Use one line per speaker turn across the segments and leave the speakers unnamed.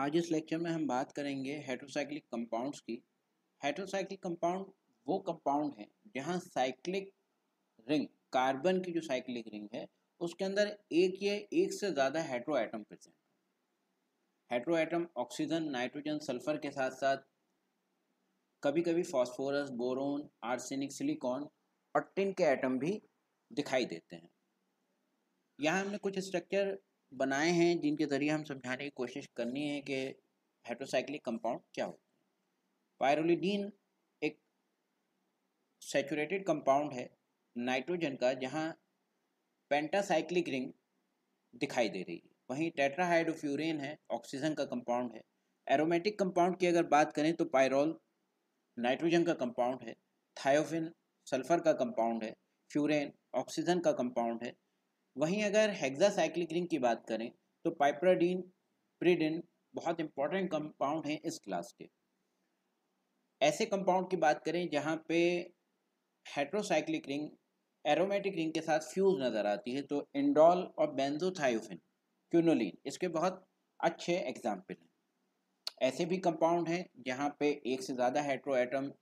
आज इस लेक्चर में हम बात करेंगे हेटेरोसाइक्लिक कंपाउंड्स की। हेटेरोसाइक्लिक कंपाउंड वो कंपाउंड है जहां साइक्लिक रिंग, कार्बन की जो साइक्लिक रिंग है उसके अंदर एक या एक से ज़्यादा hetero atom present. Hetero atom oxygen, nitrogen, sulphur के साथ साथ कभी कभी फास्फोरस, बोरोन, आर्सेनिक, सिलिकॉन और टिन के एटम भी दिखाई देते हैं। यहाँ हमने कुछ स्ट्रक्चर बनाए हैं जिनके ज़रिए हम समझाने की कोशिश करनी है कि हेटेरोसाइक्लिक कंपाउंड क्या होता है। पायरोलिडीन एक सैचुरेटेड कंपाउंड है नाइट्रोजन का, जहाँ पेंटासाइक्लिक रिंग दिखाई दे रही है। वहीं टेट्राहाइड्रोफ्यूरेन है, ऑक्सीजन का कंपाउंड है। एरोमेटिक कंपाउंड की अगर बात करें तो पायरोल नाइट्रोजन का कंपाउंड है, थायोफिन सल्फर का कंपाउंड है, फ्यूरेन ऑक्सीजन का कंपाउंड है। वहीं अगर हेक्सासाइक्लिक रिंग की बात करें तो पाइपराडीन, प्रिडिन बहुत इंपॉर्टेंट कंपाउंड हैं इस क्लास के। ऐसे कंपाउंड की बात करें जहाँ पे हेटेरोसाइक्लिक रिंग एरोमेटिक रिंग के साथ फ्यूज नज़र आती है तो इंडोल और बेंजोथायोफिन, क्विनोलिन इसके बहुत अच्छे एग्जाम्पल हैं। ऐसे भी कंपाउंड हैं जहाँ पे एक से ज़्यादा हेटेरो एटम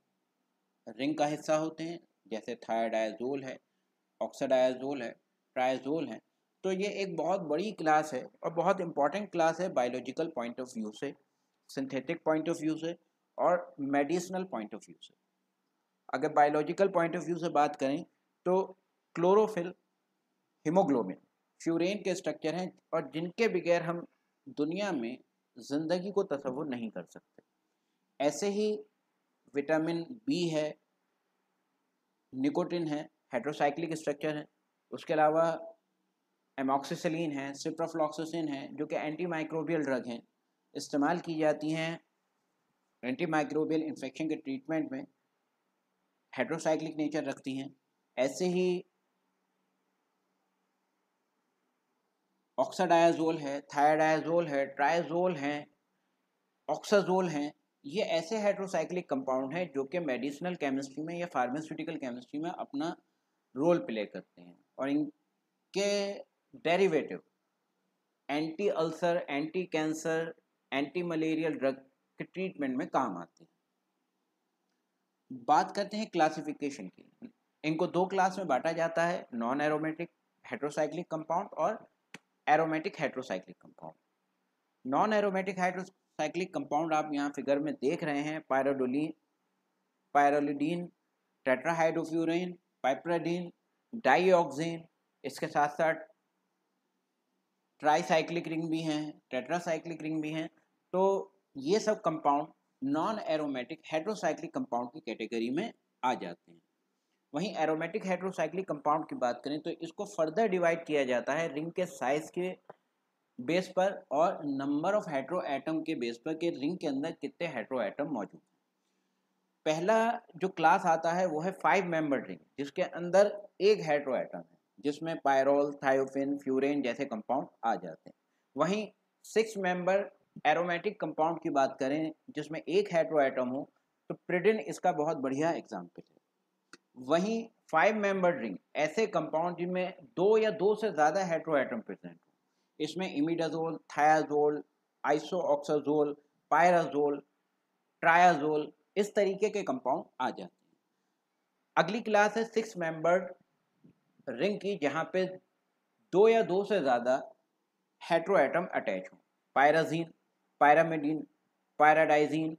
रिंग का हिस्सा होते हैं, जैसे थायोडाइजोल है, ऑक्सीडाइजोल है, ट्राइजोल है। तो ये एक बहुत बड़ी क्लास है और बहुत इंपॉर्टेंट क्लास है बायोलॉजिकल पॉइंट ऑफ व्यू से, सिंथेटिक पॉइंट ऑफ व्यू से और मेडिसिनल पॉइंट ऑफ व्यू से। अगर बायोलॉजिकल पॉइंट ऑफ व्यू से बात करें तो क्लोरोफिल, हीमोग्लोबिन, फ्यूरेन के स्ट्रक्चर हैं और जिनके बगैर हम दुनिया में ज़िंदगी को तसव्वुर नहीं कर सकते। ऐसे ही विटामिन बी है, निकोटिन है, हेटेरोसाइक्लिक स्ट्रक्चर है। उसके अलावा एमॉक्सिसिलिन है, सिप्रोफ्लॉक्सासिन है, जो कि एंटी माइक्रोबियल ड्रग हैं, इस्तेमाल की जाती हैं एंटी माइक्रोबियल इन्फेक्शन के ट्रीटमेंट में, हेटेरोसाइक्लिक नेचर रखती हैं। ऐसे ही ऑक्साडायाजोल है, थायोडायाजोल है, ट्राइजोल है, ऑक्साजोल हैं। ये ऐसे हेटेरोसाइक्लिक कंपाउंड हैं जो कि मेडिसिनल केमिस्ट्री में या फार्मास्यूटिकल केमिस्ट्री में अपना रोल प्ले करते हैं और इनके derivative anti ulcer, anti cancer, anti malarial drug के ट्रीटमेंट में काम आते हैं। बात करते हैं क्लासिफिकेशन की। इनको दो क्लास में बांटा जाता है, नॉन एरोमेटिक हेटेरोसाइक्लिक कंपाउंड और aromatic heterocyclic compound. Non aromatic hydrocyclic compound आप यहाँ फिगर में देख रहे हैं, पायरोलिडीन, टेट्राहाइड्रोफ्यूरेन, पाइपराडीन, डाईऑक्सेन, इसके साथ साथ ट्राईसाइक्लिक रिंग भी हैं, टेट्रासाइक्लिक रिंग भी हैं। तो ये सब compound non aromatic heterocyclic compound की कैटेगरी में आ जाते हैं। वहीं एरोमेटिक हेटेरोसाइक्लिक कंपाउंड की बात करें तो इसको फर्दर डिवाइड किया जाता है रिंग के साइज के बेस पर और नंबर ऑफ हेटेरो एटम के बेस पर कि रिंग के अंदर कितने हेटेरो एटम मौजूद हैं। पहला जो क्लास आता है वो है 5 मेंबर रिंग, जिसके अंदर एक हेटेरो एटम है, जिसमें पायरोल, थायोफिन, फ्यूरेन जैसे कंपाउंड आ जाते हैं। वहीं 6 मेंबर एरोमेटिक कंपाउंड की बात करें जिसमें एक हेटेरो एटम हो तो प्रिडिन इसका बहुत बढ़िया एग्जाम्पल है। वहीं 5 मेंबर रिंग ऐसे कंपाउंड जिनमें दो या दो से ज़्यादा हेटेरो एटम प्रेजेंट हो, इसमें इमिडाजोल, थायाजोल, आइसोऑक्साजोल, पायराजोल, ट्रायाजोल, इस तरीके के कंपाउंड आ जाते हैं। अगली क्लास है 6 मेंबर्ड रिंग की, जहां पे दो या दो से ज़्यादा हेटेरो एटम अटैच हों, पायराजीन, पायरामिडीन, पायराडाइजीन,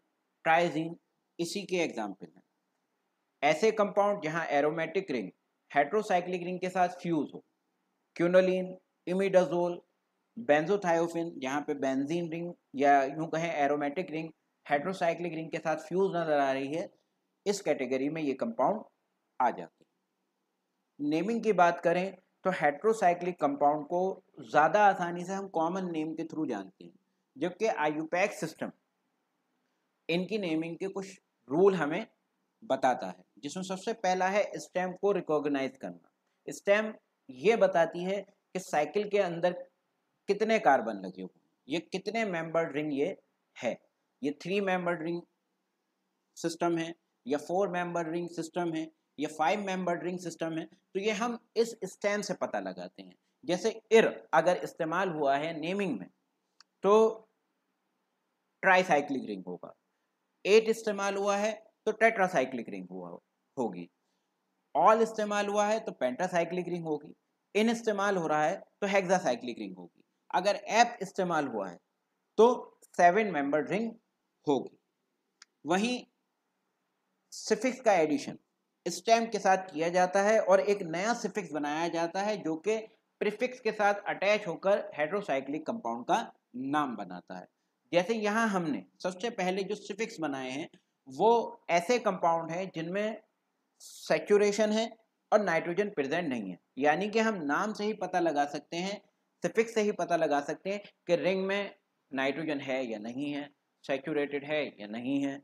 ट्राइजीन इसी के एग्जाम्पल हैं। ऐसे कंपाउंड जहां एरोमेटिक रिंग हेटेरोसाइक्लिक रिंग के साथ फ्यूज हो, क्विनोलिन, इमिडाजोल, बेंजोथायोफिन, जहाँ पे बेंजीन रिंग या यूं कहें एरोमेटिक रिंग हेटेरोसाइक्लिक रिंग के साथ फ्यूज नजर आ रही है, इस कैटेगरी में ये कंपाउंड आ जाते हैं। नेमिंग की बात करें तो हेटेरोसाइक्लिक कंपाउंड को ज़्यादा आसानी से हम कॉमन नेम के थ्रू जानते हैं, जबकि आईयूपैक सिस्टम इनकी नेमिंग के कुछ रूल हमें बताता है, जिसमें सबसे पहला है स्टेम को रिकॉग्नाइज करना। स्टेम ये बताती है कि साइकिल के अंदर कितने कार्बन लगे हुए, ये कितने मेंबर्ड रिंग ये है, ये 3 मेंबर्ड रिंग सिस्टम है या 4 मेंबर्ड रिंग सिस्टम है या 5 मेंबर्ड रिंग सिस्टम है। तो ये हम इस स्टेम से पता लगाते हैं। जैसे इर अगर इस्तेमाल हुआ है नेमिंग में तो ट्राईसाइक्लिक रिंग होगा। 8 इस्तेमाल हुआ है तो टेट्रासाइक्लिक रिंग होगी। ऑल इस्तेमाल हुआ है तो पेंटासाइक्लिक रिंग होगी। इन इस्तेमाल हो रहा है तो हेक्सासाइक्लिक रिंग होगी। अगर एप इस्तेमाल हुआ है तो 7 मेंबर्ड रिंग होगी। वहीं सिफिक्स का एडिशन स्टेम के साथ किया जाता है और एक नया सिफिक्स बनाया जाता है जो कि प्रीफिक्स के साथ अटैच होकर हेटेरोसाइक्लिक कंपाउंड का नाम बनाता है। जैसे यहाँ हमने सबसे पहले जो सिफिक्स बनाए हैं वो ऐसे कंपाउंड हैं जिनमें सैचुरेशन है और नाइट्रोजन प्रेजेंट नहीं है, यानी कि हम नाम से ही पता लगा सकते हैं, सिफिक्स से ही पता लगा सकते हैं कि रिंग में नाइट्रोजन है या नहीं है, सैचुरेटेड है या नहीं है,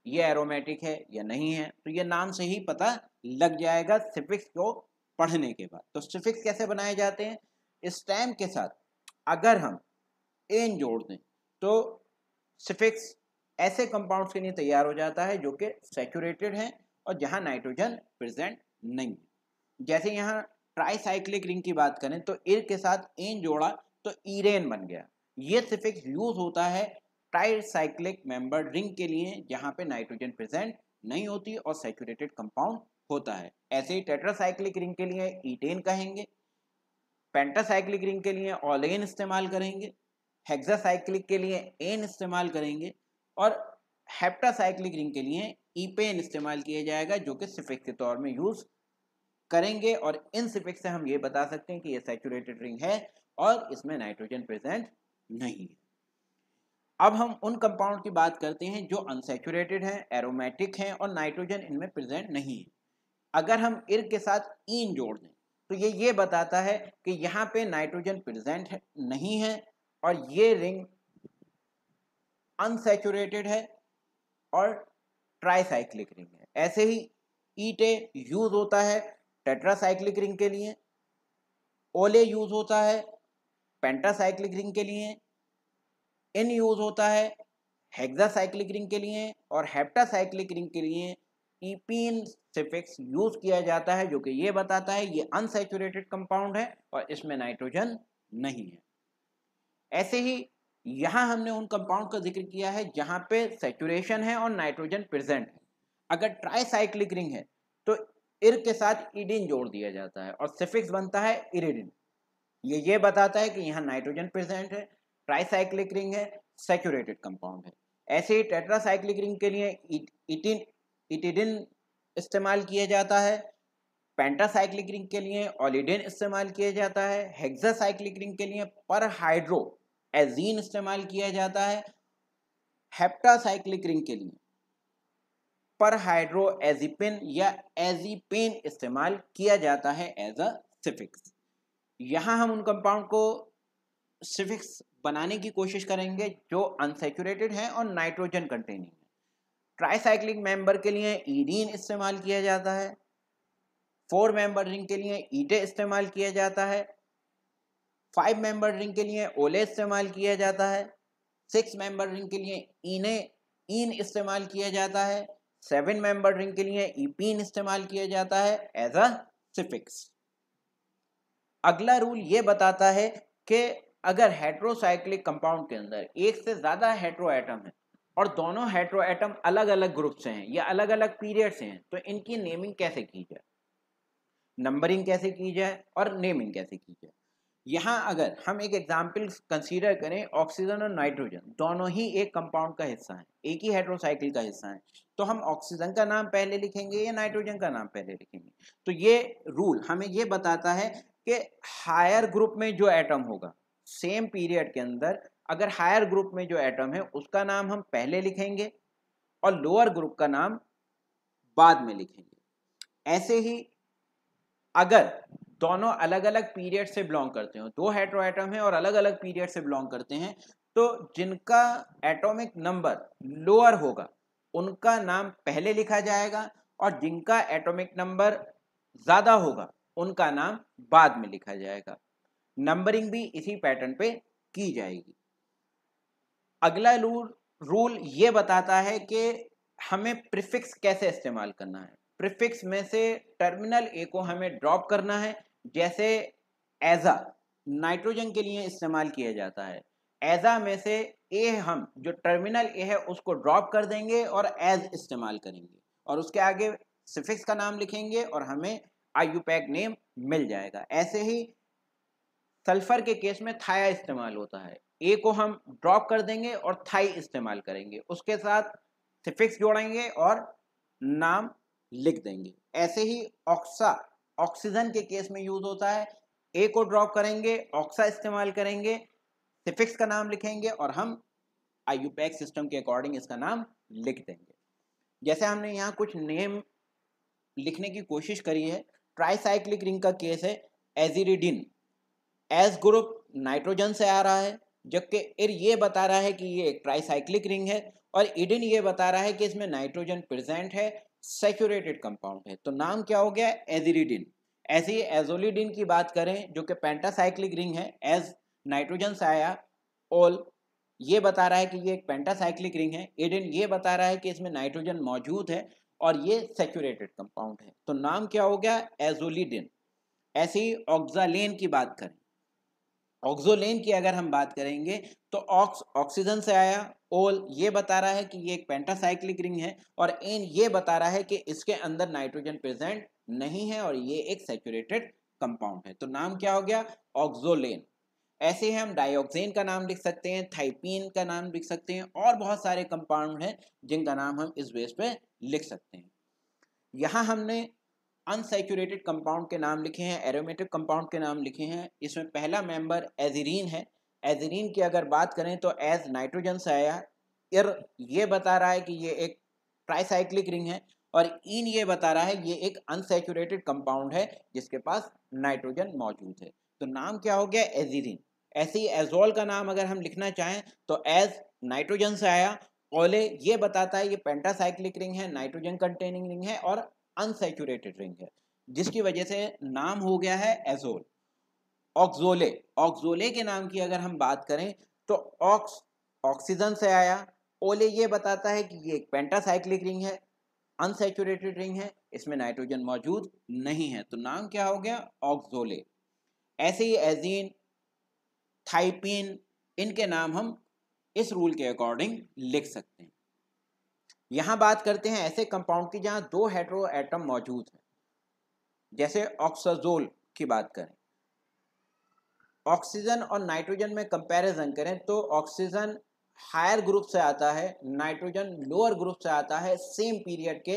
ये एरोमेटिक है या नहीं है। तो ये नाम से ही पता लग जाएगा सिफिक्स को पढ़ने के बाद। तो सिफिक्स कैसे बनाए जाते हैं? स्टेम के साथ अगर हम एन जोड़ दें तो सिफिक्स ऐसे कंपाउंड्स के लिए तैयार हो जाता है जो कि सैचुरेटेड हैं और जहां नाइट्रोजन प्रेजेंट नहीं है। जैसे यहाँ ट्राईसाइक्लिक रिंग की बात करें तो इर के साथ एन जोड़ा तो ईरेन बन गया। ये सिफिक्स यूज होता है ट्राईसाइक्लिक मेंबर्ड रिंग के लिए जहां पे नाइट्रोजन प्रेजेंट नहीं होती और सैचुरेटेड कंपाउंड होता है। ऐसे ही टेट्रासाइक्लिक रिंग के लिए ईटेन कहेंगे, पेंटासाइक्लिक रिंग के लिए ऑलेन इस्तेमाल करेंगे, हेक्सासाइक्लिक के लिए एन इस्तेमाल करेंगे और हेप्टासाइक्लिक रिंग के लिए ईपेन इस्तेमाल किया जाएगा जो कि सिफिक्स के तौर में यूज करेंगे। और इन सिफिक्स से हम ये बता सकते हैं कि ये सैचुरेटेड रिंग है और इसमें नाइट्रोजन प्रेजेंट नहीं है। अब हम उन कंपाउंड की बात करते हैं जो अनसैचुरेटेड हैं, एरोमेटिक हैं और नाइट्रोजन इनमें प्रेजेंट नहीं है। अगर हम इर के साथ ईन जोड़ दें तो ये बताता है कि यहाँ पे नाइट्रोजन प्रेजेंट नहीं है और ये रिंग अनसैचुरेटेड है और ट्राईसाइक्लिक रिंग है। ऐसे ही ईटे यूज होता है टेट्रासाइक्लिक रिंग के लिए, ओले यूज होता है पेंटासाइक्लिक रिंग के लिए, इन यूज होता है हेक्सासाइक्लिक रिंग के लिए और हेप्टासाइक्लिक रिंग के लिए ईपीन सिफिक्स यूज किया जाता है जो कि ये बताता है ये अनसैचुरेटेड कंपाउंड है और इसमें नाइट्रोजन नहीं है। ऐसे ही यहां हमने उन कंपाउंड का जिक्र किया है जहां पे सैचुरेशन है और नाइट्रोजन प्रेजेंट है। अगर ट्राईसाइक्लिक रिंग है तो इर के साथ इडिन जोड़ दिया जाता है और सिफिक्स बनता है इरिडिन। ये बताता है कि यहाँ नाइट्रोजन प्रेजेंट है, ट्राईसाइक्लिक रिंग है, सैचुरेटेड कंपाउंड है। ऐसे ही टेट्रासाइक्लिक रिंग के लिए इटिडिन इस्तेमाल किया जाता है, पेंटासाइक्लिक रिंग के लिए ओलिडिन इस्तेमाल किया जाता है, हेक्सासाइक्लिक रिंग के लिए परहाइड्रो एजीन इस्तेमाल किया जाता है, हेप्टासाइक्लिक रिंग के लिए परहाइड्रो एजिपिन या एजिपेन इस्तेमाल किया जाता है एज अ सिफिक्स। यहां हम उन कंपाउंड को सिफिक्स बनाने की कोशिश करेंगे जो अनसैचुरेटेड है और नाइट्रोजन कंटेनिंग है। ट्राईसाइक्लिक मेंबर के लिए ईडीन इस्तेमाल किया जाता है, 4 मेंबर रिंग के लिए ईटे इस्तेमाल किया जाता है, 5 मेंबर रिंग के लिए ओले इस्तेमाल किया जाता है, 6 मेंबर रिंग के लिए इन इस्तेमाल किया जाता है, 7 मेंबर रिंग के लिए ईपीन इस्तेमाल किया जाता है एज अ सिफिक्स। अगला रूल ये बताता है कि अगर हेटेरोसाइक्लिक कंपाउंड के अंदर एक से ज्यादा हेटेरो एटम है और दोनों हेटेरो एटम अलग अलग ग्रुप से हैं या अलग अलग पीरियड से हैं तो इनकी नेमिंग कैसे की जाए, नंबरिंग कैसे की जाए और नेमिंग कैसे की जाए। यहाँ अगर हम एक एग्जाम्पल कंसीडर करें, ऑक्सीजन और नाइट्रोजन दोनों ही एक कंपाउंड का हिस्सा है, एक ही हेटेरोसाइकिल का हिस्सा है, तो हम ऑक्सीजन का नाम पहले लिखेंगे या नाइट्रोजन का नाम पहले लिखेंगे। तो ये रूल हमें ये बताता है कि हायर ग्रुप में जो एटम होगा सेम पीरियड के अंदर, अगर हायर ग्रुप में जो एटम है उसका नाम हम पहले लिखेंगे और लोअर ग्रुप का नाम बाद में लिखेंगे। ऐसे ही अगर दोनों अलग अलग पीरियड से बिलोंग करते हो, दो हेटेरो एटम है और अलग अलग पीरियड से बिलोंग करते हैं, तो जिनका एटॉमिक नंबर लोअर होगा उनका नाम पहले लिखा जाएगा और जिनका एटॉमिक नंबर ज्यादा होगा उनका नाम बाद में लिखा जाएगा। नंबरिंग भी इसी पैटर्न पे की जाएगी। अगला रूल ये बताता है कि हमें प्रीफिक्स कैसे इस्तेमाल करना है। प्रीफिक्स में से टर्मिनल ए को हमें ड्रॉप करना है, जैसे एजा नाइट्रोजन के लिए इस्तेमाल किया जाता है एजा में से ए, हम जो टर्मिनल ए है उसको ड्रॉप कर देंगे और एज इस्तेमाल करेंगे और उसके आगे सफिक्स का नाम लिखेंगे और हमें आईयूपैक नेम मिल जाएगा। ऐसे ही सल्फर के केस में थाया इस्तेमाल होता है, ए को हम ड्रॉप कर देंगे और थाई इस्तेमाल करेंगे, उसके साथ सफिक्स जोड़ेंगे और नाम लिख देंगे। ऐसे ही ऑक्सा ऑक्सीजन के केस में यूज होता है, ए को ड्रॉप करेंगे, ऑक्सा इस्तेमाल करेंगे, सफिक्स का नाम लिखेंगे और हम आईयूपैक सिस्टम के अकॉर्डिंग इसका नाम लिख देंगे। जैसे हमने यहाँ कुछ नेम लिखने की कोशिश करी है। ट्राईसाइक्लिक रिंग का केस है एजिरिडिन, एस ग्रुप नाइट्रोजन से आ रहा है, जबकि इर ये बता रहा है कि ये एक ट्राईसाइक्लिक रिंग है और इडिन ये बता रहा है कि इसमें नाइट्रोजन प्रेजेंट है, सैचुरेटेड कंपाउंड है। तो नाम क्या हो गया? एजिरिडिन। ऐसे ही एजोलिडिन की बात करें जो कि पेंटासाइक्लिक रिंग है, एज नाइट्रोजन से आया, ओल ये बता रहा है कि ये एक पेंटासाइक्लिक रिंग है, इडिन ये बता रहा है कि इसमें नाइट्रोजन मौजूद है और ये सैचुरेटेड कंपाउंड है। तो नाम क्या हो गया? एजोलिडिन। ऐसे ही ऑक्सालेन की बात करें, ऑक्सोलेन की अगर हम बात करेंगे तो ऑक्सीजन से आया, ओल ये बता रहा है कि ये एक पेंटासाइक्लिक रिंग है और एन ये बता रहा है कि इसके अंदर नाइट्रोजन प्रेजेंट नहीं है और ये एक सैचुरेटेड कंपाउंड है। तो नाम क्या हो गया? ऑक्सोलेन। ऐसे ही हम डाइऑक्सेन का नाम लिख सकते हैं, थाइपीन का नाम लिख सकते हैं और बहुत सारे कंपाउंड हैं जिनका नाम हम इस बेस पे लिख सकते हैं। यहाँ हमने अनसैचुरेटेड कंपाउंड के नाम लिखे हैं, एरोमेटिक कंपाउंड के नाम लिखे हैं। इसमें पहला मेंबर एजिरीन है। एजिरीन की अगर बात करें तो एज नाइट्रोजन से आया, इर ये बता रहा है कि ये एक ट्राईसाइक्लिक रिंग है और इन ये बता रहा है ये एक अनसैचुरेटेड कंपाउंड है जिसके पास नाइट्रोजन मौजूद है। तो नाम क्या हो गया? एजिरीन। ऐसे ही एजोल का नाम अगर हम लिखना चाहें तो एज नाइट्रोजन से आया, ओले ये बताता है ये पेंटासाइक्लिक रिंग है, नाइट्रोजन कंटेनिंग रिंग है और अनसैचुरेटेड रिंग है, जिसकी वजह से नाम हो गया है एजोल। ऑक्सोले, ऑक्सोले के नाम की अगर हम बात करें तो ऑक्सीजन से आया, ओले ये बताता है कि ये एक पेंटासाइक्लिक रिंग है, अनसैचुरेटेड रिंग है, इसमें नाइट्रोजन मौजूद नहीं है। तो नाम क्या हो गया? ऑक्सोले। ऐसे ही एजीन, थाइपीन, इनके नाम हम इस रूल के अकॉर्डिंग लिख सकते हैं। यहां बात करते हैं ऐसे कंपाउंड की जहां दो हेटेरो एटम मौजूद है। जैसे ऑक्साजोल की बात करें, ऑक्सीजन और नाइट्रोजन में कंपैरिजन करें तो ऑक्सीजन हायर ग्रुप से आता है, नाइट्रोजन लोअर ग्रुप से आता है, सेम पीरियड के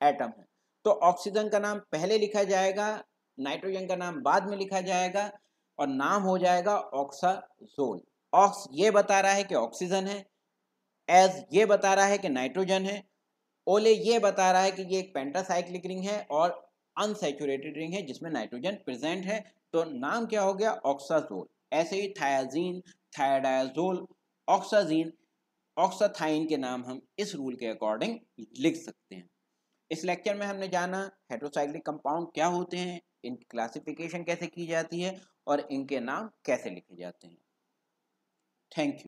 एटम है। तो ऑक्सीजन का नाम पहले लिखा जाएगा, नाइट्रोजन का नाम बाद में लिखा जाएगा और नाम हो जाएगा ऑक्साजोल। ऑक्स ये बता रहा है कि ऑक्सीजन है, एज ये बता रहा है कि नाइट्रोजन है, ओले ये बता रहा है कि ये एक पेंटासाइक्लिक रिंग है और अनसैचुरेटेड रिंग है जिसमें नाइट्रोजन प्रेजेंट है। तो नाम क्या हो गया? ऑक्साजोल। ऐसे ही थायाजीन, थायाडायाजोल, ऑक्साजीन, ऑक्साथाइन के नाम हम इस रूल के अकॉर्डिंग लिख सकते हैं। इस लेक्चर में हमने जाना हेटेरोसाइक्लिक कंपाउंड क्या होते हैं, इनकी क्लासिफिकेशन कैसे की जाती है और इनके नाम कैसे लिखे जाते हैं। Thank you.